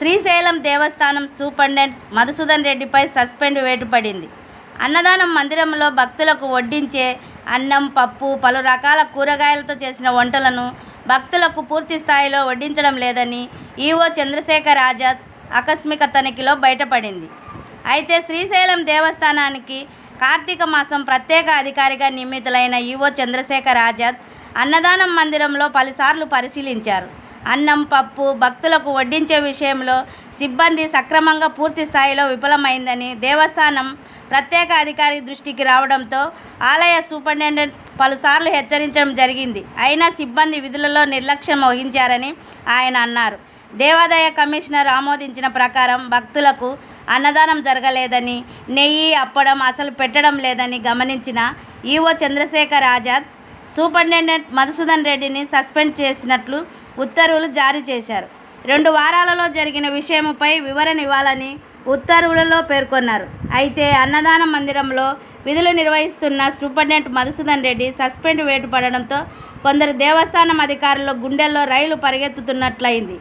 శ్రీశైలం దేవస్థానం superintendent Madhusudan రెడ్డిపై suspend వేటు పడింది. అన్నదానం మందిరంలో భక్తులకు వడ్డించే అన్నం, పప్పు, పలు రకాల కూరగాయలతో చేసిన వంటలను భక్తులకు పూర్తి స్థాయిలో వడ్డించడం లేదని ఈవో చంద్రశేఖర్ ఆజాద్ ఆకస్మిక తనిఖీలో బయటపడింది. అయితే శ్రీశైలం దేవస్థానానికి కార్తీక మాసం ప్రత్యేక అధికారిగా నియమితులైన ఈవో చంద్రశేఖర్ ఆజాద్ అన్నదానం మందిరంలో పలుసార్లు పరిశీలించారు. అన్నం, పప్పు భక్తులకు వడ్డించే విషయంలో సిబ్బంది సక్రమంగా పూర్తి స్థాయిలో విఫలమైందని దేవస్థానం ప్రత్యేక అధికారి దృష్టికి రావడంతో ఆలయ సూపరింటెండెంట్ పలుసార్లు హెచ్చరించడం జరిగింది. అయినా సిబ్బంది విధులలో నిర్లక్ష్యం వహించారని ఆయన అన్నారు. దేవాదాయ కమిషనర్ ఆమోదించిన ప్రకారం భక్తులకు అన్నదానం జరగలేదని, నెయ్యి, అప్పడం అసలు పెట్టడం లేదని గమనించిన ఈవో చంద్రశేఖర్ ఆజాద్ సూపరింటెండెంట్ మధుసూదన్ రెడ్డిని సస్పెండ్ చేసినట్లు ఉత్తర్వులు జారీ చేశారు. 2 వారాలలో జరిగిన విషయంపై వివరణ ఇవ్వాలని ఉత్తర్వులలో పేర్కొన్నారు. అయితే అన్నదాన మందిరంలో విధులు నిర్వహిస్తున్న సూపరింటెండెంట్ మధుసూదన్ రెడ్డి సస్పెండ్ వేటు పడడంతో కొందరు దేవస్థానం అధికారుల గుండెల్లో రైలు పరిగెత్తుతున్నట్లయింది.